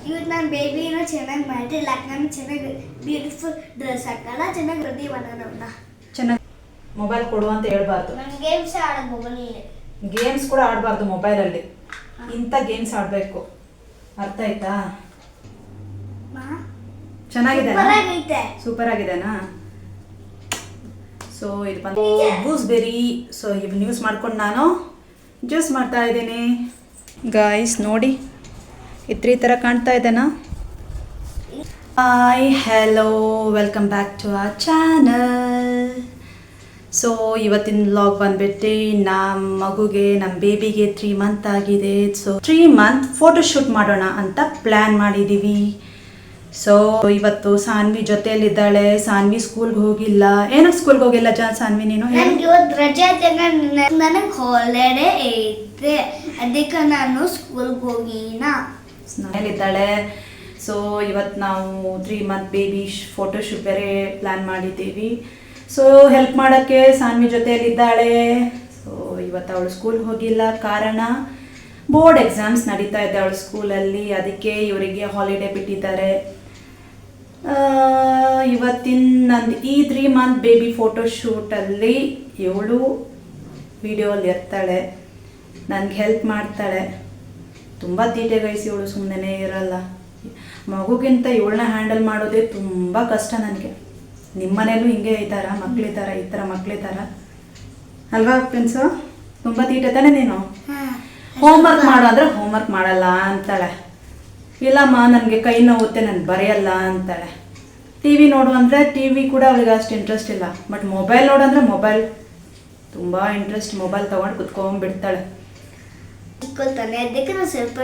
ಇವತ್ತು ನಾನು ಬೇಬಿನ ಚೆನ್ನಾಗಿ ಮಾಡಿ ಲಗ್ನ ಚೆನ್ನಾಗಿ ಬ್ಯೂಟಿಫುಲ್ ಡ್ರೆಸ್ ಹಾಕಲ್ಲ ಚೆನ್ನಾಗಿ ರೆಡಿ ಮಾಡೋಣ. ಚೆನ್ನಾಗಿ ಮೊಬೈಲ್ ಕೊಡು ಅಂತ ಹೇಳ್ಬಾರ್ದು. ನಾನು ಗೇಮ್ಸ್ ಆಡೋದು ಮೊಬೈಲಲ್ಲಿ. ಗೇಮ್ಸ್ ಕೂಡ ಆಡಬಾರ್ದು ಮೊಬೈಲಲ್ಲಿ. ಇಂಥ ಗೇಮ್ಸ್ ಆಡಬೇಕು, ಅರ್ಥ ಆಯ್ತಾ? ಚೆನ್ನಾಗಿದೆ, ಸೂಪರ್ ಆಗಿದೆನಾ? ಸೊ ಇದು ಬಂದು ಗೂಸ್ಬೆರಿ. ಸೊ ಇದನ್ನ ಯೂಸ್ ಮಾಡ್ಕೊಂಡು ನಾನು ಜ್ಯೂಸ್ ಮಾಡ್ತಾ ಇದ್ದೀನಿ ಗಾಯ್ಸ್. ನೋಡಿ ಈ ಥರ ಕಾಣ್ತಾ ಇದ್ದೇನಾ? Hi hello, welcome back to our channel. So ಇವತ್ತಿನ ವ್ಲಾಗ್ ಬಂದ್ಬಿಟ್ಟು ನಮ್ಮ ಮಗುಗೆ, ನಮ್ಮ ಬೇಬಿಗೆ 3 ಮಂತ್ ಆಗಿದೆ. ಸೊ 3 ಮಂತ್ ಫೋಟೋಶೂಟ್ ಮಾಡೋಣ ಅಂತ ಪ್ಲ್ಯಾನ್ ಮಾಡಿದ್ದೀವಿ. ಸೊ ಇವತ್ತು ಸಾನ್ವಿ ಜೊತೆಯಲ್ಲಿದ್ದಾಳೆ. ಸಾನ್ವಿ ಸ್ಕೂಲ್ಗೆ ಹೋಗಿಲ್ಲ. ಏನಕ್ಕೆ ಸ್ಕೂಲ್ಗೆ ಹೋಗಿಲ್ಲ ಸಾನ್ವಿ ನೀನು? ನನಗೆ ಇವತ್ತು ರಜೆ ನನಗೆ ಹಾಲಿಡೇ ಐತೆ, ಅದಕ್ಕೆ ನಾನು ಸ್ಕೂಲ್ಗೆ ಹೋಗಿನ. ಮನೇಲಿದ್ದಾಳೆ. ಸೊ ಇವತ್ತು ನಾವು 3 ಮಂತ್ ಬೇಬಿ ಫೋಟೋಶೂಟ್ ಬೇರೆ ಪ್ಲ್ಯಾನ್ ಮಾಡಿದ್ದೀವಿ. ಸೊ ಹೆಲ್ಪ್ ಮಾಡೋಕ್ಕೆ ಸಾನ್ವಿ ಜೊತೆಯಲ್ಲಿದ್ದಾಳೆ. ಸೊ ಇವತ್ತು ಅವಳು ಸ್ಕೂಲ್ಗೆ ಹೋಗಿಲ್ಲ, ಕಾರಣ ಬೋರ್ಡ್ ಎಕ್ಸಾಮ್ಸ್ ನಡೀತಾ ಇದೆ ಅವಳ ಸ್ಕೂಲಲ್ಲಿ. ಅದಕ್ಕೆ ಇವರಿಗೆ ಹಾಲಿಡೇ ಬಿಟ್ಟಿದ್ದಾರೆ. ಇವತ್ತಿನ ನಂದು ಈ 3 ಮಂತ್ ಬೇಬಿ ಫೋಟೋಶೂಟಲ್ಲಿ ಇವಳು ವಿಡಿಯೋಲ್ಲಿ ಇರ್ತಾಳೆ, ನನಗೆ ಹೆಲ್ಪ್ ಮಾಡ್ತಾಳೆ. ತುಂಬ ತೀಟೆ ಗೈಸಿ ಇವಳು, ಸುಮ್ಮನೆ ಇರಲ್ಲ. ಮಗುಗಿಂತ ಇವಳನ್ನ ಹ್ಯಾಂಡಲ್ ಮಾಡೋದೇ ತುಂಬ ಕಷ್ಟ ನನಗೆ. ನಿಮ್ಮ ಮನೇಲೂ ಹಿಂಗೆ ಇದ್ದಾರ ಮಕ್ಕಳಿದ್ದಾರ, ಈ ಥರ ಮಕ್ಕಳಿದ್ದಾರ ಅಲ್ವಾ ಫ್ರೆಂಡ್ಸು? ತುಂಬ ತೀಟೆ ತಾನೆ ನೀನು? ಹೋಮ್ವರ್ಕ್ ಮಾಡು ಅಂದರೆ ಹೋಮ್ವರ್ಕ್ ಮಾಡಲ್ಲ ಅಂತಾಳೆ. ಇಲ್ಲಮ್ಮ ನನಗೆ ಕೈ ನೋವುತ್ತೆ, ನಾನು ಬರೆಯಲ್ಲ ಅಂತಾಳೆ. ಟಿ ವಿ ನೋಡು ಅಂದರೆ ಟಿ ವಿ ಕೂಡ ಅವಳಿಗೆ ಅಷ್ಟು ಇಂಟ್ರೆಸ್ಟ್ ಇಲ್ಲ. ಬಟ್ ಮೊಬೈಲ್ ನೋಡು ಅಂದರೆ ಮೊಬೈಲ್ ತುಂಬ ಇಂಟ್ರೆಸ್ಟ್. ಮೊಬೈಲ್ ತೊಗೊಂಡು ಕುತ್ಕೊಂಡ್ಬಿಡ್ತಾಳೆ. ಚಿಕ್ಕತಾನೆ, ಅದಕ್ಕೆ ನಾನು ಸ್ವಲ್ಪ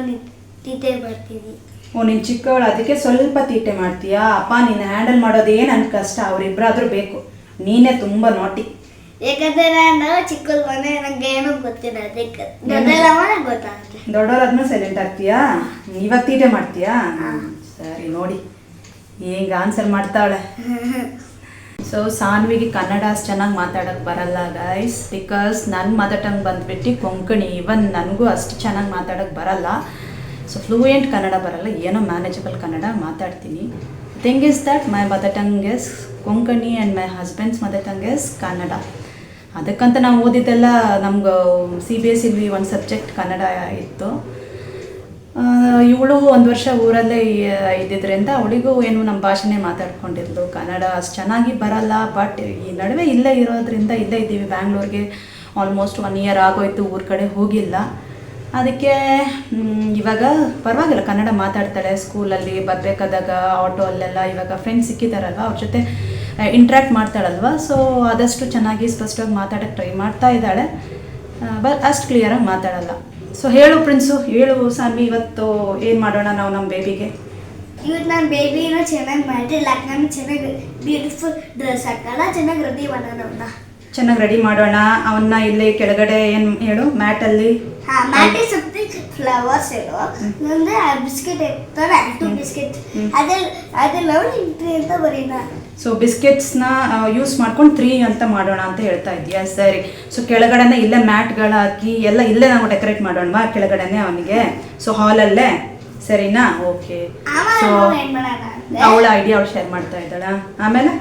ತೀಟೆ ಮಾಡ್ತೀನಿ. ಓ ನೀನು ಚಿಕ್ಕವಳು, ಅದಕ್ಕೆ ಸ್ವಲ್ಪ ತೀಟೆ ಮಾಡ್ತೀಯಾ? ಅಪ್ಪ ನೀನು ಹ್ಯಾಂಡಲ್ ಮಾಡೋದೇ ನನ್ನ ಕಷ್ಟ. ಅವರಿಬ್ಬರಾದರೂ ಬೇಕು, ನೀನೇ ತುಂಬ ನಾಟಿ. ಯಾಕಂದ್ರೆ ನಾನು ಚಿಕ್ಕದು ಮನೆ, ನಂಗೆ ಏನೂ ಗೊತ್ತಿಲ್ಲ. ಅದಕ್ಕೆ ದೊಡ್ಡಲ್ಲ ಗೊತ್ತಾಗುತ್ತೆ. ದೊಡ್ಡವರಾದ್ಮೇಲೆ ಸೈಲೆಂಟ್ ಆಗ್ತೀಯಾ? ಇವಾಗ ತೀಟೆ ಮಾಡ್ತೀಯಾ? ಸರಿ, ನೋಡಿ ಹೆಂಗೆ ಆನ್ಸರ್ ಮಾಡ್ತಾವಳೆ. ಸೊ ಸಾನ್ವಿಗೆ ಕನ್ನಡ ಅಷ್ಟು ಚೆನ್ನಾಗಿ ಮಾತಾಡೋಕ್ಕೆ ಬರಲ್ಲ ಗೈಸ್, ಬಿಕಾಸ್ ನನ್ನ ಮದರ್ ಟಂಗ್ ಬಂದುಬಿಟ್ಟು ಕೊಂಕಣಿ. ಈವನ್ ನನಗೂ ಅಷ್ಟು ಚೆನ್ನಾಗಿ ಮಾತಾಡೋಕ್ಕೆ ಬರಲ್ಲ. ಸೊ ಫ್ಲೂಯೆಂಟ್ ಕನ್ನಡ ಬರಲ್ಲ, ಏನೋ ಮ್ಯಾನೇಜಬಲ್ ಕನ್ನಡ ಮಾತಾಡ್ತೀನಿ. Thing is that my mother tongue is Konkani and my husbands mother tongue is Kannada. ಅದಕ್ಕಂತ ನಾವು ಓದಿದ್ದೆಲ್ಲ ನಮ್ಗೆ CBSE ಒಂದು ಸಬ್ಜೆಕ್ಟ್ ಕನ್ನಡ ಇತ್ತು. ಇವಳು 1 ವರ್ಷ ಊರಲ್ಲೇ ಇದ್ದಿದ್ದರಿಂದ ಅವಳಿಗೂ ಏನು ನಮ್ಮ ಭಾಷೆನೇ ಮಾತಾಡ್ಕೊಂಡಿದ್ಲು. ಕನ್ನಡ ಅಷ್ಟು ಚೆನ್ನಾಗಿ ಬರಲ್ಲ. ಬಟ್ ಈ ನಡುವೆ ಇಲ್ಲೇ ಇರೋದ್ರಿಂದ ಇಲ್ಲೇ ಇದ್ದೀವಿ ಬ್ಯಾಂಗ್ಳೂರಿಗೆ. ಆಲ್ಮೋಸ್ಟ್ 1 ಇಯರ್ ಆಗೋಯ್ತು, ಊರ ಕಡೆ ಹೋಗಿಲ್ಲ. ಅದಕ್ಕೆ ಇವಾಗ ಪರವಾಗಿಲ್ಲ, ಕನ್ನಡ ಮಾತಾಡ್ತಾಳೆ. ಸ್ಕೂಲಲ್ಲಿ ಬರಬೇಕಾದಾಗ ಆಟೋ ಅಲ್ಲೆಲ್ಲ ಇವಾಗ ಫ್ರೆಂಡ್ಸ್ ಸಿಕ್ಕಿದ್ದಾರಲ್ವ, ಅವ್ರ ಜೊತೆ ಇಂಟ್ರ್ಯಾಕ್ಟ್ ಮಾಡ್ತಾಳಲ್ವ. ಸೊ ಆದಷ್ಟು ಚೆನ್ನಾಗಿ ಸ್ಪಷ್ಟವಾಗಿ ಮಾತಾಡೋಕ್ಕೆ ಟ್ರೈ ಮಾಡ್ತಾ ಇದ್ದಾಳೆ. ಬಟ್ ಅಷ್ಟು ಕ್ಲಿಯರಾಗಿ ಮಾತಾಡಲ್ಲ. ಸೊ ಹೇಳು ಪ್ರಿನ್ಸು, ಹೇಳು ಸಾನ್ವಿ, ಇವತ್ತು ಏನು ಮಾಡೋಣ ನಾವು ನಮ್ಮ ಬೇಬಿಗೆ? ಇವತ್ತು ನಾನು ಬೇಬಿನ ಚೆನ್ನಾಗಿ ಮಾಡಿ ಲಗ್ನ ಚೆನ್ನಾಗಿ ಬ್ಯೂಟಿಫುಲ್ ಡ್ರೆಸ್ ಹಾಕಲ್ಲ ಚೆನ್ನಾಗಿ ರೆಡಿ ಮಾಡೋಣ. ಚೆನ್ನಾಗಿ ರೆಡಿ ಮಾಡೋಣ ಅವನ್ನ. ಇಲ್ಲಿ ಕೆಳಗಡೆ ಏನು ಹೇಳು, ಮ್ಯಾಟಲ್ಲಿ ಮ್ಯಾಟಿ ಸುತ್ತಿ ಫ್ಲವರ್ಸ್ ಹೇಳು. ಅಂದರೆ ಬಿಸ್ಕೆಟ್ ಇರ್ತಾರೆ, 2 ಬಿಸ್ಕೆಟ್ ಅದೆಲ್ಲ ಇಂಟ್ರಿ ಅಂತ ಬರೀನ. ಸೊ ಬಿಸ್ಕೆಟ್ಸ್ನ ಯೂಸ್ ಮಾಡ್ಕೊಂಡು 3 ಅಂತ ಮಾಡೋಣ ಅಂತ ಹೇಳ್ತಾ ಇದೆಯಾ? ಸರಿ. ಸೊ ಕೆಳಗಡೆನೇ ಇಲ್ಲೇ ಮ್ಯಾಟ್ಗಳು ಹಾಕಿ ಎಲ್ಲ ಇಲ್ಲೇ ನಾವು ಡೆಕೋರೇಟ್ ಮಾಡೋಣವಾ ಕೆಳಗಡೆನೆ ಅವನಿಗೆ? ಸೊ ಹಾಲಲ್ಲೇ, ಸರಿನಾ? ಓಕೆ. ಸೊ ಅವಳ ಐಡಿಯಾ ಅವಳು ಶೇರ್ ಮಾಡ್ತಾ ಇದ್ದಾಳ. ಆಮೇಲೆ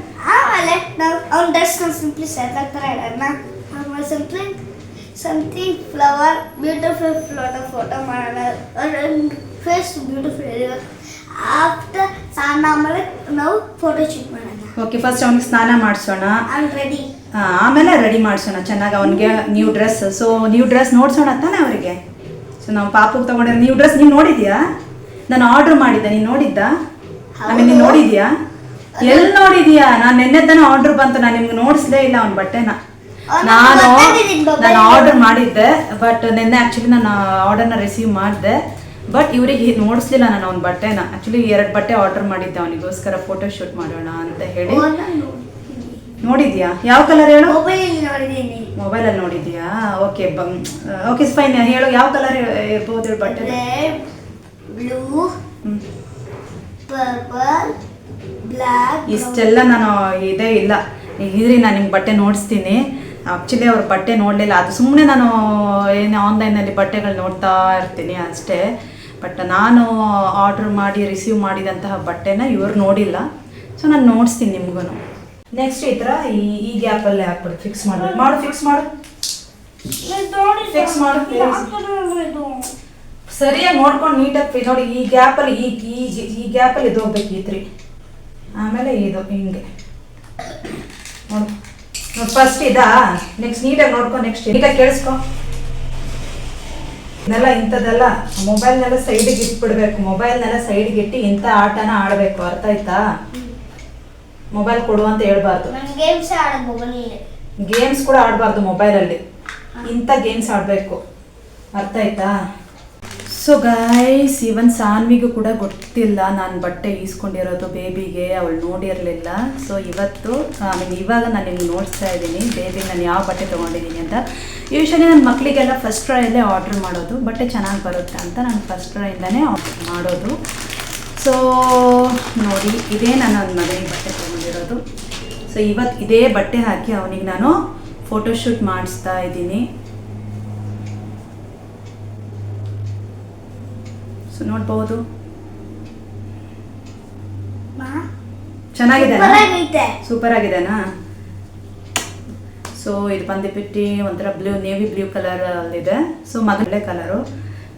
ನಾವು ಅವ್ನ ಡ್ರೆಸ್ ಸಿಂಪ್ಲಿ ಸೆಟ್ ಆಗ್ತಾರೆ ಇಡೋಣ. ಆಮೇಲೆ simply something flower beautiful photo ಮಾಡೋಣ. ಫೇಸ್ ಬ್ಯೂಟಿಫುಲ್ ಇರಬೇಕು. ಆಫ್ಟರ್ ಸ್ನಾನ ಆಮೇಲೆ ನಾವು ಫೋಟೋ ಶೂಟ್ ಮಾಡೋಣ. ಓಕೆ, ಫಸ್ಟ್ ಅವ್ನಿಗೆ ಸ್ನಾನ ಮಾಡಿಸೋಣ, ರೆಡಿ. ಆಮೇಲೆ ರೆಡಿ ಮಾಡಿಸೋಣ ಚೆನ್ನಾಗಿ ಅವನಿಗೆ new dress. So new dress ನೋಡ್ಸೋಣ ತಾನೆ ಅವರಿಗೆ. ಸೊ ನಾವು ಪಾಪುಗೆ ತೊಗೊಂಡಿರೋ ನ್ಯೂ ಡ್ರೆಸ್ ನೀನು ನೋಡಿದ್ಯಾ? ನಾನು ಆರ್ಡ್ರ್ ಮಾಡಿದ್ದೆ, ನೀನು ನೋಡಿದ್ದ? ಆಮೇಲೆ ನೀನು ನೋಡಿದ್ಯಾ? ಎಲ್ಲಿ ನೋಡಿದ್ಯಾ? ನಾನು ನೆನ್ನೆ ತಾನೇ ಆರ್ಡ್ರ್ ಬಂತು, ನಾನು ನಿಮ್ಗೆ ನೋಡಿಸ್ಲೇ ಇಲ್ಲ ಅವ್ನ ಬಟ್ಟೆನ. ನಾನು ಆರ್ಡರ್ ಮಾಡಿದ್ದೆ, ಬಟ್ ನಿನ್ನೆ ಆ್ಯಕ್ಚುಲಿ ನಾನು ಆರ್ಡರ್ನ ರಿಸೀವ್ ಮಾಡಿದೆ. ಬಟ್ ಇವ್ರಿಗೆ ನೋಡಿಸ್ಲಿಲ್ಲ ನಾನು ಅವ್ನ ಬಟ್ಟೆನ. ಆ್ಯಕ್ಚುಲಿ 2 ಬಟ್ಟೆ ಆರ್ಡರ್ ಮಾಡಿದ್ದೆ ಅವನಿಗೋಸ್ಕರ ಫೋಟೋ ಶೂಟ್ ಮಾಡೋಣ ಅಂತ ಹೇಳಿ. ನೋಡಿದ್ಯಾ? ಯಾವ ಕಲರ್ ಹೇಳು? ಮೊಬೈಲಲ್ಲಿ ನೋಡಿದ್ಯಾ? Okay okay fine. ಹೇಳು ಯಾವ ಕಲರ್ ಇರ್ಬೋದು ಹೇಳು ಬಟ್ಟೆ? Blue, purple, black. ಇಷ್ಟೆಲ್ಲ ನಾನು ಇದೇ ಇಲ್ಲ. ಇದ್ರಿ ನಾನು ನಿಮ್ಗೆ ಬಟ್ಟೆ ನೋಡಿಸ್ತೀನಿ. ಆ್ಯಕ್ಚುಲಿ ಅವ್ರ ಬಟ್ಟೆ ನೋಡಲಿಲ್ಲ, ಅದು ಸುಮ್ಮನೆ ನಾನು ಏನು ಆನ್ಲೈನಲ್ಲಿ ಬಟ್ಟೆಗಳು ನೋಡ್ತಾ ಇರ್ತೀನಿ ಅಷ್ಟೇ. ಬಟ್ ನಾನು ಆರ್ಡ್ರ್ ಮಾಡಿ ರಿಸೀವ್ ಮಾಡಿದಂತಹ ಬಟ್ಟೆನ ಇವ್ರು ನೋಡಿಲ್ಲ. ಸೊ ನಾನು ನೋಡಿಸ್ತೀನಿ ನಿಮ್ಗೂ. ನೆಕ್ಸ್ಟ್ ಈ ಥರ ಈ ಗ್ಯಾಪಲ್ಲೇ ಹಾಕ್ಬಿಡು. ಫಿಕ್ಸ್ ಮಾಡು ಫಿಕ್ಸ್ ಮಾಡು ಫಿಕ್ಸ್ ಮಾಡು. ಸರಿಯಾಗಿ ನೋಡ್ಕೊಂಡು ನೀಟಾಗಿ ನೋಡಿ. ಈ ಗ್ಯಾಪಲ್ಲಿ ಈ ಗ್ಯಾಪಲ್ಲಿ ಇದು ಹೋಗ್ಬೇಕು ಈ 3. ಆಮೇಲೆ ಇದು ಹಿಂಗೆ ನೋಡು. ಫಸ್ಟ್ ಇದಾ, ನೆಕ್ಸ್ಟ್ ನೀಟಾಗಿ ನೋಡ್ಕೊ. ನೆಕ್ಸ್ಟ್ ನೀಟಾಗಿ ಕೇಳಿಸ್ಕೊ. ಇದೆಲ್ಲ ಇಂಥದ್ದೆಲ್ಲ ಮೊಬೈಲ್ನೆಲ್ಲ ಸೈಡಿಗೆ ಇಟ್ಬಿಡ್ಬೇಕು. ಮೊಬೈಲ್ನೆಲ್ಲ ಸೈಡಿಗೆ ಇಟ್ಟು ಇಂಥ ಆಟನ ಆಡಬೇಕು. ಅರ್ಥ ಆಯ್ತಾ? ಮೊಬೈಲ್ ಕೊಡು ಅಂತ ಹೇಳ್ಬಾರ್ದು. ಗೇಮ್ಸ್ ಕೂಡ ಆಡಬಾರ್ದು ಮೊಬೈಲಲ್ಲಿ. ಇಂಥ ಗೇಮ್ಸ್ ಆಡಬೇಕು. ಅರ್ಥ ಆಯ್ತಾ? ಸೊ ಗೈಸ್, ಇವನ್ ಸಾನ್ವಿಗೂ ಕೂಡ ಗೊತ್ತಿಲ್ಲ ನಾನು ಬಟ್ಟೆ ಈಸ್ಕೊಂಡಿರೋದು ಬೇಬಿಗೆ. ಅವಳು ನೋಡಿರಲಿಲ್ಲ. ಸೊ ಇವಾಗ ನಾನು ನಿಮ್ಗೆ ನೋಡಿಸ್ತಾ ಇದ್ದೀನಿ ಬೇಬಿಗೆ ನಾನು ಯಾವ ಬಟ್ಟೆ ತೊಗೊಂಡಿದ್ದೀನಿ ಅಂತ. ಯೂಶ್ವಲಿ ನನ್ನ ಮಕ್ಕಳಿಗೆಲ್ಲ ಫಸ್ಟ್ ಟ್ರೈಯಲ್ಲೇ ಆರ್ಡ್ರ್ ಮಾಡೋದು. ಬಟ್ಟೆ ಚೆನ್ನಾಗಿ ಬರುತ್ತೆ ಅಂತ ನಾನು ಫಸ್ಟ್ ಟ್ರೈಯಿಂದನೇ ಆರ್ಡ್ರ್ ಮಾಡೋದು. ಸೊ ನೋಡಿ, ಇದೇ ನಾನು ನನ್ನ ಮಗನಿಗೆ ಬಟ್ಟೆ ತೊಗೊಂಡಿರೋದು. ಸೊ ಇವತ್ತು ಇದೇ ಬಟ್ಟೆ ಹಾಕಿ ಅವನಿಗೆ ನಾನು ಫೋಟೋಶೂಟ್ ಮಾಡಿಸ್ತಾ ಇದ್ದೀನಿ. ಸೊ ನೋಡ್ಬೋದು, ಚೆನ್ನಾಗಿದೆ, ಸೂಪರ್ ಆಗಿದೆನಾ? ಸೊ ಇದು ಬಂದುಬಿಟ್ಟು ಒಂಥರ ನೇವಿ ಬ್ಲೂ ಕಲರ್ ಅಲ್ಲಿದೆ. ಸೊ ಮಗಳೆ ಕಲರು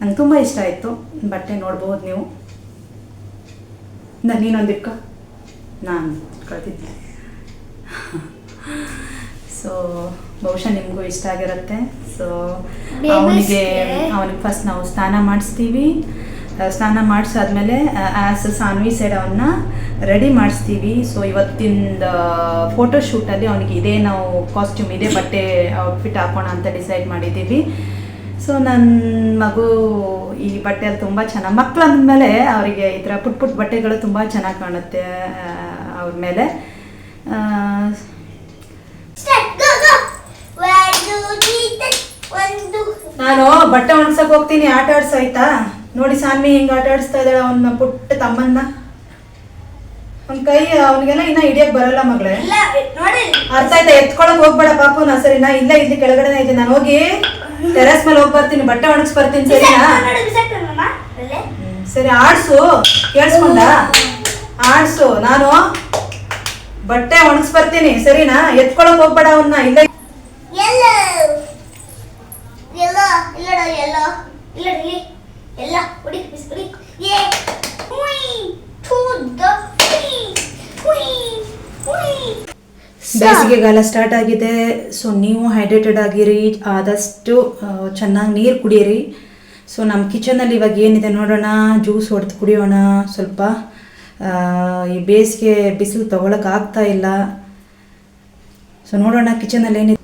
ನಂಗೆ ತುಂಬ ಇಷ್ಟ ಆಯಿತು. ಬಟ್ಟೆ ನೋಡ್ಬೋದು ನೀವು. ನೀನೊಂದಿಕ್ಕ ನಾನು ಕಳ್ತಿದ್ದೆ. ಸೊ ಬಹುಶಃ ನಿಮಗೂ ಇಷ್ಟ ಆಗಿರುತ್ತೆ. ಸೊ ಅವನಿಗೆ ಫಸ್ಟ್ ನಾವು ಸ್ನಾನ ಮಾಡಿಸ್ತೀವಿ. ಸ್ನಾನ ಮಾಡಿಸಾದ್ಮೇಲೆ ಸಾನ್ವಿ ಸೈಡ್ ಅವನ್ನ ರೆಡಿ ಮಾಡಿಸ್ತೀವಿ. ಸೊ ಇವತ್ತಿನ ಫೋಟೋಶೂಟಲ್ಲಿ ಅವನಿಗೆ ಇದೇ ನಾವು ಕಾಸ್ಟ್ಯೂಮ್, ಇದೇ ಬಟ್ಟೆ ಔಟ್ಫಿಟ್ ಹಾಕೋಣ ಅಂತ ಡಿಸೈಡ್ ಮಾಡಿದ್ದೀವಿ. ಸೊ ನನ್ನ ಮಗು ಈ ಬಟ್ಟೆಯಲ್ಲಿ ತುಂಬ ಚೆನ್ನಾಗಿ, ಮಕ್ಕಳು ಅಂದಮೇಲೆ ಅವರಿಗೆ ಈ ಥರ ಪುಟ್ಟ ಬಟ್ಟೆಗಳು ತುಂಬ ಚೆನ್ನಾಗಿ ಕಾಣುತ್ತೆ ಅವ್ರ ಮೇಲೆ. ನಾನು ಬಟ್ಟೆ ಒಣಗ್ಸಕ್ಕೆ ಹೋಗ್ತೀನಿ, ಆಟ ಆಡ್ಸಾಯ್ತಾ? ನೋಡಿ ಸಾನ್ವಿ ಹೆಂಗೆ ಆಟ ಆಡಿಸ್ತಾ ಇದ್ದಾಳೆ ಅವನ ಪುಟ್ಟ ತಮ್ಮನ್ನ. ಅವ್ನ ಕೈ ಅವನಿಗೆಲ್ಲ ಇನ್ನ ಹಿಡಿಯಕ್ ಬರಲ್ಲ ಮಗಳೇ. ಅರ್ಥ ಆಯ್ತಾ? ಎತ್ಕೊಳಕ್ ಹೋಗ್ಬೇಡ ಪಾಪುನ, ಸರಿನಾ? ಇಲ್ಲ ಇಲ್ಲಿ ಕೆಳಗಡೆನೇ ಇದೆ. ನಾನು ಹೋಗಿ ಟೆರೆಸ್ ಮೇಲೆ ಹೋಗಿ ಬರ್ತೀನಿ, ಬಟ್ಟೆ ಒಣಗಿಸ್ ಬರ್ತೀನಿ, ಸರಿನಾ? ಸರಿ, ಆಡ್ಸು. ಕೇಳಿಸ್ಕೊಂಡ? ಆಡ್ಸು. ನಾನು ಬಟ್ಟೆ ಒಣಗಿಸ್ ಬರ್ತೀನಿ, ಸರಿನಾ? ಎತ್ಕೊಳಕ್ ಹೋಗ್ಬೇಡ ಅವನ್ನ. ಇಲ್ಲ ಬೇಸಿಗೆಗಾಲ ಸ್ಟಾರ್ಟ್ ಆಗಿದೆ. ಸೊ ನೀವು ಹೈಡ್ರೇಟೆಡ್ ಆಗಿರಿ, ಆದಷ್ಟು ಚೆನ್ನಾಗಿ ನೀರು ಕುಡಿಯಿರಿ. ಸೊ ನಮ್ಮ ಕಿಚನಲ್ಲಿ ಇವಾಗ ಏನಿದೆ ನೋಡೋಣ. ಜ್ಯೂಸ್ ಹೊಡೆದು ಕುಡಿಯೋಣ ಸ್ವಲ್ಪ. ಈ ಬೇಸಿಗೆ ಬಿಸಿಲು ತಗೊಳಕ್ಕೆ ಆಗ್ತಾ ಇಲ್ಲ. ಸೊ ನೋಡೋಣ ಕಿಚನಲ್ಲಿ ಏನಿದೆ.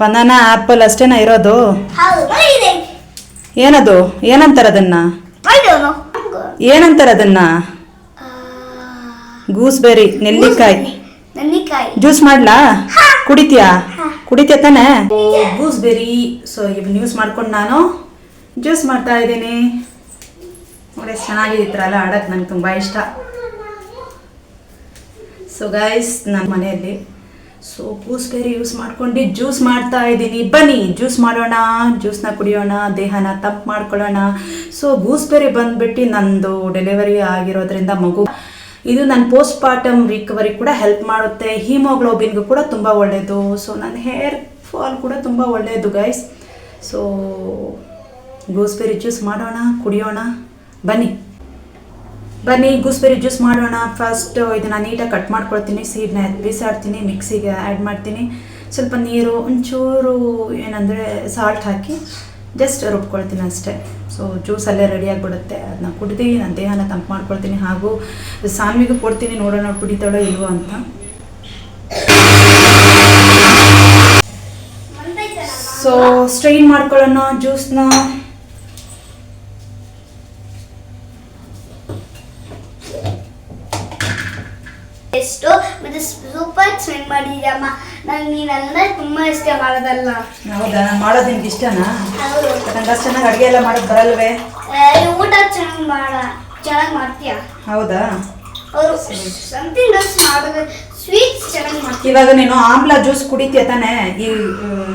ಬನಾನಾ ಆ್ಯಪಲ್ ಅಷ್ಟೇನಾ ಇರೋದು? ಏನದು? ಏನಂತಾರೆ ಅದನ್ನ? ಏನಂತಾರೆ ಅದನ್ನ? ಗೂಸ್ಬೆರಿ, ನೆಲ್ಲಿಕಾಯಿ ಜ್ಯೂಸ್ ಮಾಡ್ಲಾ? ಕುಡಿತೀಯ ತಾನೆ? ಗೂಸ್ಬೆರಿ. ಸೊ ಇವನ್ನ ಯೂಸ್ ಮಾಡ್ಕೊಂಡು ನಾನು ಜ್ಯೂಸ್ ಮಾಡ್ತಾ ಇದ್ದೀನಿ. ನೋಡಿ ಎಷ್ಟು ಚೆನ್ನಾಗಿದೆ. ಈ ಥರ ಎಲ್ಲ ಆಡೋಕ್ಕೆ ನಂಗೆ ತುಂಬ ಇಷ್ಟ. ಸೊ ಗೈಸ್, ನನ್ನ ಮನೆಯಲ್ಲಿ ಸೊ ಗೂಸ್ಬೆರಿ ಯೂಸ್ ಮಾಡ್ಕೊಂಡು ಜ್ಯೂಸ್ ಮಾಡ್ತಾ ಇದ್ದೀನಿ. ಬನ್ನಿ ಜ್ಯೂಸ್ ಮಾಡೋಣ, ಜ್ಯೂಸ್ನ ಕುಡಿಯೋಣ, ದೇಹನ ತಂಪು ಮಾಡ್ಕೊಳ್ಳೋಣ. ಸೊ ಗೂಸ್ಬೆರಿ ಬಂದ್ಬಿಟ್ಟು ನಂದು ಡೆಲಿವರಿ ಆಗಿರೋದ್ರಿಂದ ಮಗು ಇದು ನನ್ನ ಪೋಸ್ಟ್ ಪಾರ್ಟಮ್ ರಿಕವರಿ ಕೂಡ ಹೆಲ್ಪ್ ಮಾಡುತ್ತೆ. ಹೀಮೋಗ್ಲೋಬಿನ್ಗೂ ಕೂಡ ತುಂಬ ಒಳ್ಳೆಯದು. ಸೊ ನನ್ನ ಹೇರ್ ಫಾಲ್ ಕೂಡ ತುಂಬ ಒಳ್ಳೆಯದು ಗೈಸ್. ಸೊ ಗೂಸ್ಬೆರಿ ಜ್ಯೂಸ್ ಮಾಡೋಣ, ಕುಡಿಯೋಣ. ಬನ್ನಿ ಗೂಸ್ಬೆರಿ ಜ್ಯೂಸ್ ಮಾಡೋಣ. ಫಸ್ಟ್ ಇದನ್ನು ನೀಟಾಗಿ ಕಟ್ ಮಾಡ್ಕೊಳ್ತೀನಿ. ಸೀಡ್ನ ಬಿಸಾಡ್ತೀನಿ, ಮಿಕ್ಸಿಗೆ ಆ್ಯಡ್ ಮಾಡ್ತೀನಿ. ಸ್ವಲ್ಪ ನೀರು, ಒಂಚೂರು ಏನಂದರೆ ಸಾಲ್ಟ್ ಹಾಕಿ ಜಸ್ಟ್ ರುಬ್ಕೊಳ್ತೀನಿ ಅಷ್ಟೇ. ಸೊ ಜ್ಯೂಸ್ ಅಲ್ಲೇ ರೆಡಿ ಆಗಿಬಿಡುತ್ತೆ. ಅದನ್ನ ಕುಡಿದು ನನ್ನ ದೇಹನ ತಂಪು ಮಾಡ್ಕೊಳ್ತೀನಿ. ಹಾಗೂ ಸಾನ್ವಿಗೂ ಕೊಡ್ತೀನಿ, ನೋಡೋಣ ಕುಡಿತಾಳೋ ಇಲ್ವೋ ಅಂತ. ಸೊ ಸ್ಟ್ರೈನ್ ಮಾಡ್ಕೊಳ್ಳೋಣ ಜ್ಯೂಸ್ನ. ಎಷ್ಟು ಮತ್ತೆ ಸೂಪರ್ ಸ್ಮೆಲ್ ಮಾಡಿದ್ಯಮ್ಮ. ನಂಗೆ ನೀನಂದ್ರೆ ತುಂಬಾ ಇಷ್ಟ ಮಾಡೋದಲ್ಲ. ಹೌದಾ? ಮಾಡೋದು ನಿಮ್ಗೆ ಇಷ್ಟನಾ? ನಂಗೆ ಅಷ್ಟು ಚೆನ್ನಾಗಿ ಅಡುಗೆ ಎಲ್ಲ ಮಾಡೋದು ಬರಲ್ವೇ? ಊಟ ಚೆನ್ನಾಗಿ ಮಾಡ್ತೀಯ. ಹೌದಾ? ಅವರು ಸಮಥಿಂಗ್ ಡಸ್ ಮಾಡೋದು ಸ್ವೀಟ್ಸ್ ಚೆನ್ನಾಗಿ ಮಾಡ್ತೀನಿ. ಇವಾಗ ನೀನು ಆಮ್ಲ ಜ್ಯೂಸ್ ಕುಡಿತೀಯ ತಾನೆ, ಈ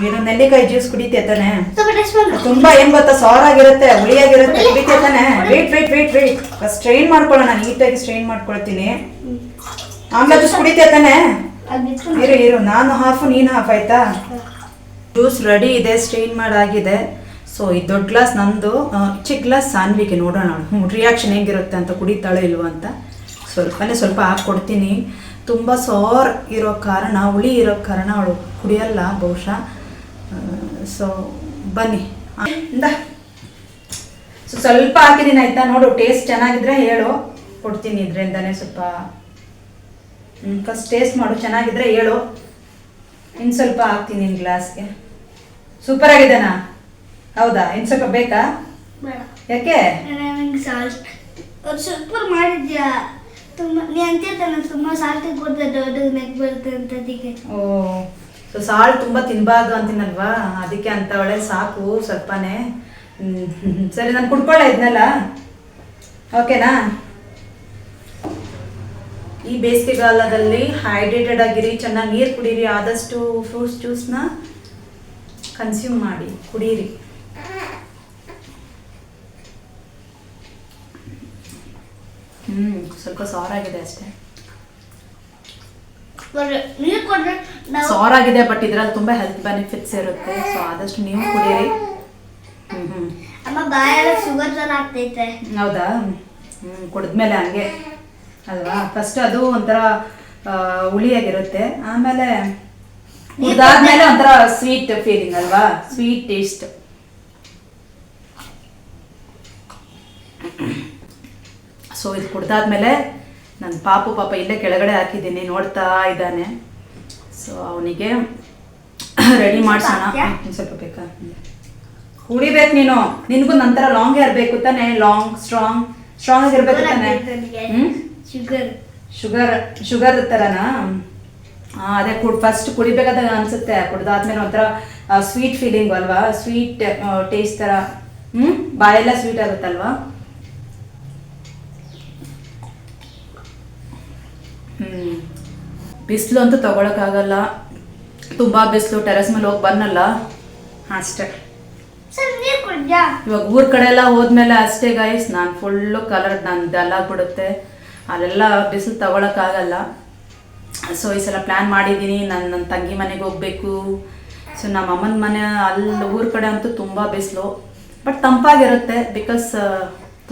ಏನು ನೆಲ್ಲಿಕಾಯಿ ಜ್ಯೂಸ್ ಕುಡಿತೀಯ ತಾನೆ, ಸ್ವಲ್ಪ ಟೇಸ್ಟ್ ಮಾಡು. ತುಂಬಾ ಏನ್ ಗೊತ್ತಾ, ಸಾರಾಗಿರುತ್ತೆ, ಹುಳಿಯಾಗಿರುತ್ತೆ, ಕುಡಿತೀಯ ತಾನೆ. ವೇಟ್ ಸ್ಟ್ರೈನ್ ಮಾಡ್ಕೊಳ್ಳೋಣ, ನೀಟಾಗಿ ಸ್ಟ್ರೈನ್ ಮಾಡ್ಕೊಳ್ತೀನಿ. ಆಮ್ಲ ಜ್ಯೂಸ್ ಕುಡಿತೀಯ ತಾನೆ? ಇರು ನಾನು ಹಾಫ್ ನೀನು ಹಾಫ್ ಆಯ್ತಾ. ಜ್ಯೂಸ್ ರೆಡಿ ಇದೆ, ಸ್ಟ್ರೈನ್ ಮಾಡಾಗಿದೆ. ಸೊ ಈ ದೊಡ್ಡ ಗ್ಲಾಸ್ ನಂದು, ಚಿಕ್ಕ ಗ್ಲಾಸ್ ಸಾನ್ವಿಗೆ. ನೋಡೋಣ ರಿಯಾಕ್ಷನ್ ಹೇಗಿರುತ್ತೆ ಅಂತ, ಕುಡಿತಾಳೆ ಇಲ್ವ ಅಂತ. ಸ್ವಲ್ಪ ಹಾಕ್ಕೊಡ್ತೀನಿ. ತುಂಬ ಸಾರ್ ಇರೋ ಕಾರಣ, ಹುಳಿ ಇರೋ ಕಾರಣ ಅವಳು ಕುಡಿಯಲ್ಲ ಬಹುಶಃ. ಸೊ ಬನ್ನಿ ಸೊ ಸ್ವಲ್ಪ ಹಾಕಿದ್ದೀನಿ ಆಯ್ತಾ. ನೋಡು ಟೇಸ್ಟ್ ಚೆನ್ನಾಗಿದ್ರೆ ಹೇಳು, ಕೊಡ್ತೀನಿ ಇದರಿಂದನೇ ಸ್ವಲ್ಪ. ಫಸ್ಟ್ ಟೇಸ್ಟ್ ಮಾಡು, ಚೆನ್ನಾಗಿದ್ರೆ ಹೇಳು, ಇನ್ನು ಸ್ವಲ್ಪ ಹಾಕ್ತೀನಿ ನಿನ್ನ ಗ್ಲಾಸ್ಗೆ. ಸೂಪರ್ ಆಗಿದೆನಾ? ಹೌದಾ? ಇನ್ನು ಸ್ವಲ್ಪ ಬೇಕಾ? ಬೇಡ. ಯಾಕೆ? ನನಗೆ ಸಾಲ್ಟ್ ಅವ್ರು ಸೂಪರ್ ಮಾಡಿದ್ಯಾ. ತುಂಬ ನೀ ಅಂತಿರ್ತಾನೆ ತುಂಬ ಸಾಲ್ಟ್ ಕೊಡ್ತಾ ದೊಡ್ಡ ನೆಕ್ ಬರುತ್ತೆ ಅಂತ ಅದಕ್ಕೆ. ಓ, ಸೊ ಸಾಲ್ಟ್ ತುಂಬ ತಿನ್ನಬಾರ್ದು ಅಂತೀನಲ್ವಾ, ಅದಕ್ಕೆ ಅಂತ ಒಳ್ಳೆ ಸಾಕು ಸ್ವಲ್ಪನೇ. ಸರಿ, ನಾನು ಕುಡ್ಕೊಳ್ಳ ಇದನ್ನೆಲ್ಲ, ಓಕೆನಾ? ಈ ಬೇಸಿಗೆಗಾಲದಲ್ಲಿ ಹೈಡ್ರೇಟೆಡ್ ಆಗಿರಿ, ಚೆನ್ನಾಗಿ ನೀರು ಕುಡೀರಿ, ಆದಷ್ಟು ಫ್ರೂಟ್ಸ್ ಜ್ಯೂಸ್ನ ಕನ್ಸ್ಯೂಮ್ ಮಾಡಿ, ಕುಡೀರಿ. ಸ್ವಲ್ಪ ಸಾರಾಗಿದೆ ಅಷ್ಟೇ. ನೀರು ಕೊಡ್ರೆ ಸಾರಾಗಿದೆ, ಬಟ್ ಇದ್ರಲ್ಲಿ ತುಂಬ ಹೆಲ್ತ್ ಬೆನಿಫಿಟ್ಸ್ ಇರುತ್ತೆ. ಸೊ ಆದಷ್ಟು ನೀವು ಕುಡೀರಿ. ಅಮ್ಮ ಬಾಯೆಲ್ಲ ಶುಗರ್ ಥರ ಆಗ್ತೈತೆ. ಹೌದಾ? ಕುಡಿದ್ಮೇಲೆ ಹಂಗೆ ಅಲ್ವಾ, ಫಸ್ಟ್ ಅದು ಒಂಥರ ಹುಳಿಯಾಗಿರುತ್ತೆ, ಆಮೇಲೆ ಕುಡ್ದಾದ್ಮೇಲೆ ಒಂಥರ ಸ್ವೀಟ್ ಫೀಲಿಂಗ್ ಅಲ್ವಾ, ಸ್ವೀಟ್ ಟೇಸ್ಟ್. ಸೊ ಇದು ಕುಡ್ದಾದ್ಮೇಲೆ ನನ್ನ ಪಾಪ ಇಲ್ಲೇ ಕೆಳಗಡೆ ಹಾಕಿದ್ದೀನಿ, ನೋಡ್ತಾ ಇದ್ದಾನೆ. ಸೊ ಅವನಿಗೆ ರೆಡಿ ಮಾಡಿಸೋಣ. ಸ್ವಲ್ಪ ಬೇಕಾ? ಕುಡಿಬೇಕು ನೀನು, ನಿನಗೂ ನಂತರ ಲಾಂಗ್ ಹೇರ್ ಬೇಕು ತಾನೆ, ಲಾಂಗ್ ಸ್ಟ್ರಾಂಗ್ ಆಗಿರ್ಬೇಕು ತಾನೆ. ಶುಗರ್ ಥರನಾ? ಅದೇ ಫಸ್ಟ್ ಕುಡಿಬೇಕಾದಾಗ ಅನ್ಸುತ್ತೆ, ಕುಡ್ದಾದ್ಮೇಲೆ ಒಂಥರ ಸ್ವೀಟ್ ಫೀಲಿಂಗ್ ಅಲ್ವಾ, ಸ್ವೀಟ್ ಟೇಸ್ಟ್ ಥರ. ಬಾಯೆಲ್ಲ ಸ್ವೀಟ್ ಆಗುತ್ತಲ್ವಾ. ಬಿಸಿಲು ಅಂತೂ ತಗೊಳಕ್ಕಾಗಲ್ಲ, ತುಂಬ ಬಿಸಿಲು. ಟೆರೆಸ್ ಮೇಲೆ ಹೋಗಿ ಬನ್ನಲ್ಲ ಅಷ್ಟೇ. ಇವಾಗ ಊರ್ ಕಡೆ ಎಲ್ಲ ಹೋದ್ಮೇಲೆ ಅಷ್ಟೇ ಗೈಸ್, ನಾನು ಫುಲ್ಲು ಕಲರ್ ನಾನು ಡಲ್ ಆಗ್ಬಿಡುತ್ತೆ, ಅಲ್ಲೆಲ್ಲ ಬಿಸಿಲು ತಗೊಳಕ್ಕಾಗಲ್ಲ. ಸೊ ಈ ಸಲ ಪ್ಲ್ಯಾನ್ ಮಾಡಿದ್ದೀನಿ, ನನ್ನ ತಂಗಿ ಮನೆಗೆ ಹೋಗ್ಬೇಕು. ಸೊ ನಮ್ಮ ಅಮ್ಮನ ಮನೆ ಅಲ್ಲಿ ಊರ ಕಡೆ ಅಂತೂ ತುಂಬ ಬಿಸಿಲು, ಬಟ್ ತಂಪಾಗಿರುತ್ತೆ, ಬಿಕಾಸ್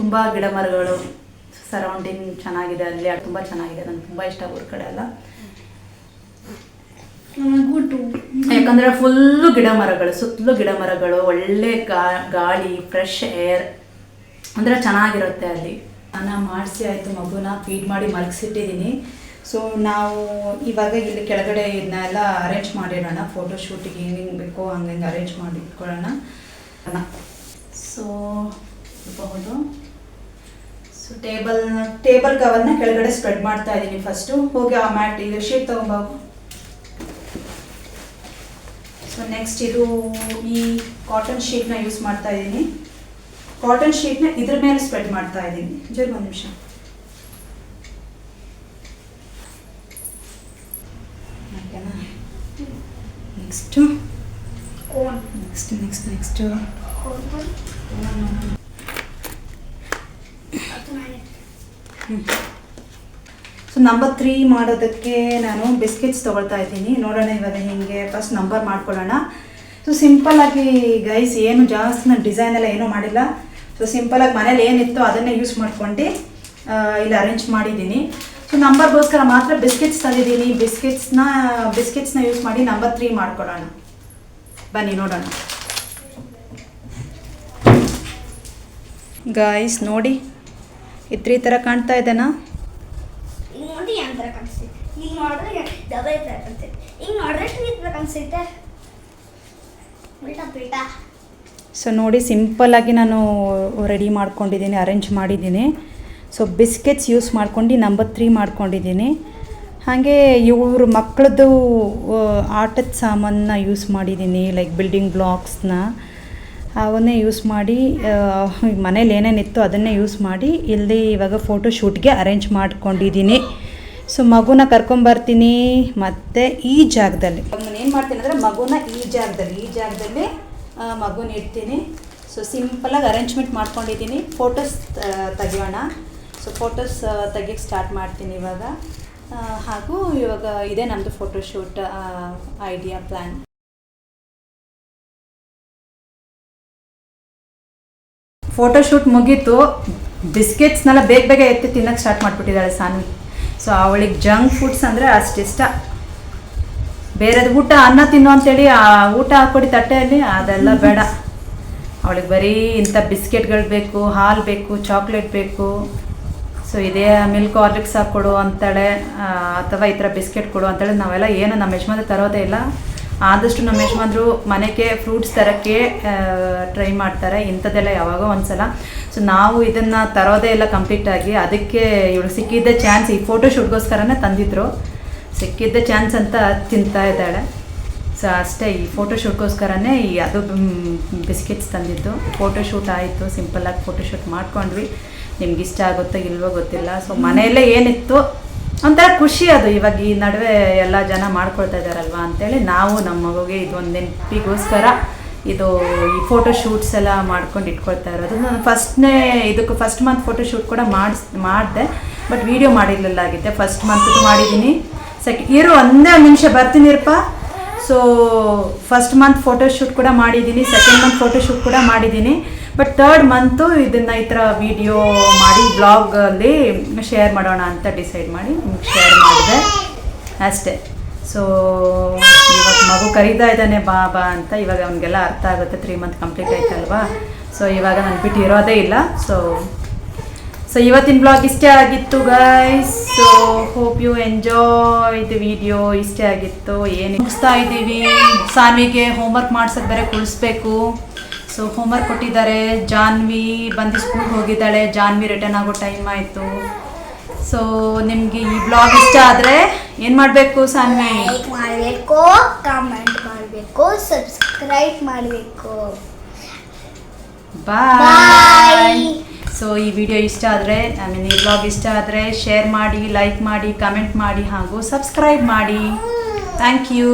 ತುಂಬ ಗಿಡ ಮರಗಳು, ಸರೌಂಡಿಂಗ್ ಚೆನ್ನಾಗಿದೆ, ಅಲ್ಲಿ ತುಂಬ ಚೆನ್ನಾಗಿದೆ. ನನಗೆ ತುಂಬ ಇಷ್ಟ ಊರ ಕಡೆ ಎಲ್ಲ, ಯಾಕಂದರೆ ಫುಲ್ಲು ಗಿಡ ಮರಗಳು, ಸುತ್ತಲೂ ಗಿಡ ಮರಗಳು, ಒಳ್ಳೆ ಗಾಳಿ, ಫ್ರೆಶ್ ಏರ್, ಅಂದರೆ ಚೆನ್ನಾಗಿರುತ್ತೆ ಅಲ್ಲಿ. ನಾನು ಮಾಡಿಸಿ ಆಯಿತು, ಮಗುನ ಫೀಡ್ ಮಾಡಿ ಮಲಗಿಸಿಟ್ಟಿದ್ದೀನಿ. ಸೊ ನಾವು ಇವಾಗ ಇಲ್ಲಿ ಕೆಳಗಡೆ ಇದನ್ನೆಲ್ಲ ಅರೇಂಜ್ ಮಾಡಿಡೋಣ, ಫೋಟೋ ಶೂಟಿಗೆ ಹೆಂಗೆ ಬೇಕೋ ಹಂಗೆ ಅರೇಂಜ್ ಮಾಡಿ ಇಟ್ಕೊಳ್ಳೋಣ. ಸೊ ಇರಬಹುದು. ಸೊ ಟೇಬಲ್ ಕವರ್ನ ಕೆಳಗಡೆ ಸ್ಪ್ರೆಡ್ ಮಾಡ್ತಾ ಇದ್ದೀನಿ ಫಸ್ಟು. ಹೋಗಿ ಆ ಮ್ಯಾಟ್ ಇದು ಶೀಟ್ ತೊಗೊಂಬಾಗು. ಸೊ ನೆಕ್ಸ್ಟ್ ಇದು ಈ ಕಾಟನ್ ಶೀಟ್ನ ಯೂಸ್ ಮಾಡ್ತಾ ಇದ್ದೀನಿ. ಕಾಟನ್ ಶೀಟ್ನ ಇದ್ರ ಮೇಲೆ ಸ್ಪ್ರೆಡ್ ಮಾಡ್ತಾ ಇದ್ದೀನಿ. ಒಂದು ನಿಮಿಷ. ಓಕೆನಾ? ನೆಕ್ಸ್ಟು ಸೊ ನಂಬರ್ 3 ಮಾಡೋದಕ್ಕೆ ನಾನು ಬಿಸ್ಕೆಟ್ಸ್ ತೊಗೊಳ್ತಾ ಇದ್ದೀನಿ. ನೋಡೋಣ ಇವಾಗ ಹಿಂಗೆ ಫಸ್ಟ್ ನಂಬರ್ ಮಾಡ್ಕೊಳ್ಳೋಣ. ಸೊ ಸಿಂಪಲ್ಲಾಗಿ ಗೈಸ್, ಏನು ಜಾಸ್ತಿ ನಾನು ಡಿಸೈನ್ ಎಲ್ಲ ಏನೂ ಮಾಡಿಲ್ಲ. ಸೊ ಸಿಂಪಲಾಗಿ ಮನೇಲಿ ಏನಿತ್ತು ಅದನ್ನೇ ಯೂಸ್ ಮಾಡ್ಕೊಂಡು ಇಲ್ಲಿ ಅರೇಂಜ್ ಮಾಡಿದ್ದೀನಿ. ಸೊ ನಂಬರ್ಗೋಸ್ಕರ ಮಾತ್ರ ಬಿಸ್ಕೆಟ್ಸ್ ತಂದಿದ್ದೀನಿ. ಬಿಸ್ಕೆಟ್ಸ್ನ ಯೂಸ್ ಮಾಡಿ ನಂಬರ್ 3 ಮಾಡ್ಕೊಳ್ಳೋಣ. ಬನ್ನಿ ನೋಡೋಣ. ಗಾಯ್ಸ್ ನೋಡಿ, ಈ ಥರ ಕಾಣ್ತಾ ಇದೆನಾ? ನೋಡಿ ಯಾವ ಥರ ಕಾಣಿಸ್ತೈತೆ, ಈಗ ನೋಡಿದ್ರೆ ಡಬಲ್ ಥರ ಕಾಣಿಸ್ತೈತೆ, ಈಗ ನೋಡಿದ್ರೆ ಈ ಥರ ಕಾಣಿಸ್ತೈತೆ. ಉಲ್ಟಾ. ಸೊ ನೋಡಿ, ಸಿಂಪಲ್ಲಾಗಿ ನಾನು ರೆಡಿ ಮಾಡ್ಕೊಂಡಿದ್ದೀನಿ, ಅರೇಂಜ್ ಮಾಡಿದ್ದೀನಿ. ಸೊ ಬಿಸ್ಕೆಟ್ಸ್ ಯೂಸ್ ಮಾಡ್ಕೊಂಡು ನಂಬರ್ 3 ಮಾಡ್ಕೊಂಡಿದ್ದೀನಿ. ಹಾಗೆ ಇವ್ರ ಮಕ್ಕಳದ್ದು ಆಟದ ಸಾಮಾನನ್ನ ಯೂಸ್ ಮಾಡಿದ್ದೀನಿ, ಲೈಕ್ ಬಿಲ್ಡಿಂಗ್ ಬ್ಲಾಕ್ಸ್ನ, ಅವನ್ನೇ ಯೂಸ್ ಮಾಡಿ ಮನೇಲಿ ಏನೇನಿತ್ತು ಅದನ್ನೇ ಯೂಸ್ ಮಾಡಿ ಇಲ್ಲಿ ಇವಾಗ ಫೋಟೋ ಶೂಟ್ಗೆ ಅರೇಂಜ್ ಮಾಡ್ಕೊಂಡಿದ್ದೀನಿ. ಸೊ ಮಗುನ ಕರ್ಕೊಂಬರ್ತೀನಿ ಮತ್ತು ಈ ಜಾಗದಲ್ಲಿ ನಾನು ಏನು ಮಾಡ್ತೀನಿ ಅಂದರೆ ಮಗುನ ಈ ಜಾಗದಲ್ಲಿ ಮಗುನ ಇಡ್ತೀನಿ. ಸೊ ಸಿಂಪಲಾಗಿ ಅರೇಂಜ್ಮೆಂಟ್ ಮಾಡ್ಕೊಂಡಿದ್ದೀನಿ. ಫೋಟೋಸ್ ತೆಗಿಯೋಣ. ಸೊ ಫೋಟೋಸ್ ತೆಗಿಯೋಕ್ಕೆ ಸ್ಟಾರ್ಟ್ ಮಾಡ್ತೀನಿ ಇವಾಗ. ಹಾಗೂ ಇವಾಗ ಇದೇ ನಮ್ಮದು ಫೋಟೋಶೂಟ್ ಐಡಿಯಾ ಪ್ಲ್ಯಾನ್. ಫೋಟೋಶೂಟ್ ಮುಗೀತು. ಬಿಸ್ಕೆಟ್ಸ್ನೆಲ್ಲ ಬೇಗ ಎತ್ತಿ ತಿನ್ನೋಕ್ಕೆ ಸ್ಟಾರ್ಟ್ ಮಾಡಿಬಿಟ್ಟಿದ್ದಾಳೆ ಸಾನ್ವಿ. ಸೊ ಅವಳಿಗೆ ಜಂಕ್ ಫುಡ್ಸ್ ಅಂದರೆ ಅಷ್ಟಿಷ್ಟ. ಬೇರೆದು ಊಟ ಅನ್ನ ತಿನ್ನು ಅಂತೇಳಿ ಊಟ ಹಾಕ್ಕೊಡಿ ತಟ್ಟೆಯಲ್ಲಿ, ಅದೆಲ್ಲ ಬೇಡ. ಅವಳಿಗೆ ಬರೀ ಇಂಥ ಬಿಸ್ಕೆಟ್ಗಳು ಬೇಕು, ಹಾಲು ಬೇಕು, ಚಾಕ್ಲೇಟ್ ಬೇಕು. ಸೊ ಇದೇ ಮಿಲ್ಕ್ ಹಾರ್ಲಿಕ್ಸ್ ಹಾಕ್ಕೊಡು ಅಂತಾಳೆ, ಅಥವಾ ಈ ಥರ ಬಿಸ್ಕೆಟ್ ಕೊಡು ಅಂತಾಳೆ. ನಾವೆಲ್ಲ ಏನು ನಮ್ಮ ಯಜಮಾನ್ರು ತರೋದೇ ಇಲ್ಲ. ಆದಷ್ಟು ನಮ್ಮ ಯಜಮಾನ್ರು ಮನೆಗೆ ಫ್ರೂಟ್ಸ್ ತರೋಕ್ಕೆ ಟ್ರೈ ಮಾಡ್ತಾರೆ. ಇಂಥದ್ದೆಲ್ಲ ಯಾವಾಗೋ ಒಂದ್ಸಲ. ಸೊ ನಾವು ಇದನ್ನು ತರೋದೇ ಇಲ್ಲ ಕಂಪ್ಲೀಟಾಗಿ. ಅದಕ್ಕೆ ಇವಳು ಸಿಕ್ಕಿದ್ದ ಚಾನ್ಸ್ ಈ ಫೋಟೋಶೂಟ್ಗೋಸ್ಕರನೇ ತಂದಿದ್ರು. ಸಿಕ್ಕಿದ್ದ ಚಾನ್ಸ್ ಅಂತ ತಿಂತಾ ಇದ್ದಾಳೆ. ಸೊ ಅಷ್ಟೇ, ಈ ಫೋಟೋಶೂಟ್ಗೋಸ್ಕರನೇ ಅದು ಬಿಸ್ಕೆಟ್ಸ್ ತಂದಿದ್ದು. ಫೋಟೋಶೂಟ್ ಆಯಿತು, ಸಿಂಪಲ್ಲಾಗಿ ಫೋಟೋಶೂಟ್ ಮಾಡ್ಕೊಂಡ್ವಿ. ನಿಮ್ಗೆ ಇಷ್ಟ ಆಗುತ್ತೋ ಇಲ್ವೋ ಗೊತ್ತಿಲ್ಲ. ಸೊ ಮನೆಯಲ್ಲೇ ಏನಿತ್ತು ಒಂಥರ ಖುಷಿ ಅದು. ಇವಾಗ ಈ ನಡುವೆ ಎಲ್ಲ ಜನ ಮಾಡ್ಕೊಳ್ತಾ ಇದ್ದಾರಲ್ವ ಅಂತೇಳಿ ನಾವು ನಮ್ಮ ಮಗುಗೆ ಇದೊಂದು ನೆನಪಿಗೋಸ್ಕರ ಇದು ಈ ಫೋಟೋಶೂಟ್ಸ್ ಎಲ್ಲ ಮಾಡ್ಕೊಂಡು ಇಟ್ಕೊಳ್ತಾ ಇರೋದು. ನಾನು ಫಸ್ಟ್ ಮಂತ್ ಫೋಟೋಶೂಟ್ ಕೂಡ ಮಾಡಿದೆ, ಬಟ್ ವೀಡಿಯೋ ಮಾಡಿರಲಿಲ್ಲಾಗಿದ್ದೆ. ಫಸ್ಟ್ ಮಂತ್ ಮಾಡಿದ್ದೀನಿ. ಒಂದೇ ನಿಮಿಷ ಬರ್ತೀನಿರಪ್ಪ. ಸೊ ಫಸ್ಟ್ ಮಂತ್ ಫೋಟೋಶೂಟ್ ಕೂಡ ಮಾಡಿದ್ದೀನಿ, ಸೆಕೆಂಡ್ ಮಂತ್ ಫೋಟೋಶೂಟ್ ಕೂಡ ಮಾಡಿದ್ದೀನಿ. ಬಟ್ ಥರ್ಡ್ ಮಂತು ಇದನ್ನು ಈ ಥರ ವೀಡಿಯೋ ಮಾಡಿ ಬ್ಲಾಗಲ್ಲಿ ಶೇರ್ ಮಾಡೋಣ ಅಂತ ಡಿಸೈಡ್ ಮಾಡಿ ನಿಮ್ಗೆ ಶೇರ್ ಮಾಡಿದೆ ಅಷ್ಟೇ. ಸೊ ಇವಾಗ ಮಗು ಕರೀತಾ ಇದ್ದಾನೆ ಬಾ ಅಂತ. ಇವಾಗ ಅವನಿಗೆಲ್ಲ ಅರ್ಥ ಆಗುತ್ತೆ, 3 ಮಂತ್ ಕಂಪ್ಲೀಟ್ ಆಯ್ತಲ್ವಾ. ಸೊ ಇವಾಗ ನಾನು ಬಿಟ್ಟು ಇರೋದೇ ಇಲ್ಲ. ಸೊ ಇವತ್ತಿನ ಬ್ಲಾಗ್ ಇಷ್ಟೇ ಆಗಿತ್ತು guys. So hope you enjoy the video. ಇಷ್ಟೇ ಆಗಿತ್ತು. ಏನು ಮುಗಿಸ್ತಾ ಇದ್ದೀವಿ. ಸಾನ್ವಿಗೆ ಹೋಮ್ವರ್ಕ್ ಮಾಡ್ಸೋಕ್ಕೆ ಬೇರೆ ಕುಳಿಸ್ಬೇಕು. ಸೊ ಹೋಮ್ವರ್ಕ್ ಕೊಟ್ಟಿದ್ದಾರೆ. ಜಾನ್ವಿ ಬಂದು ಸ್ಕೂಲ್ಗೆ ಹೋಗಿದ್ದಾಳೆ. ಜಾನ್ವಿ ರಿಟರ್ನ್ ಆಗೋ ಟೈಮ್ ಆಯಿತು. ಸೊ ನಿಮಗೆ ಈ ಬ್ಲಾಗ್ ಇಷ್ಟ ಆದರೆ ಏನು ಮಾಡಬೇಕು ಸಾನ್ವಿ? ಲೈಕ್ ಮಾಡಬೇಕು, ಕಮೆಂಟ್ ಮಾಡಬೇಕು, ಸಬ್ಸ್ಕ್ರೈಬ್ ಮಾಡಬೇಕು. ಬಾಯ್. ಸೊ ಈ ವಿಡಿಯೋ ಇಷ್ಟ ಆದರೆ ಈ ಬ್ಲಾಗ್ ಇಷ್ಟ ಆದರೆ ಶೇರ್ ಮಾಡಿ, ಲೈಕ್ ಮಾಡಿ, ಕಮೆಂಟ್ ಮಾಡಿ ಹಾಗೂ ಸಬ್ಸ್ಕ್ರೈಬ್ ಮಾಡಿ. Thank you.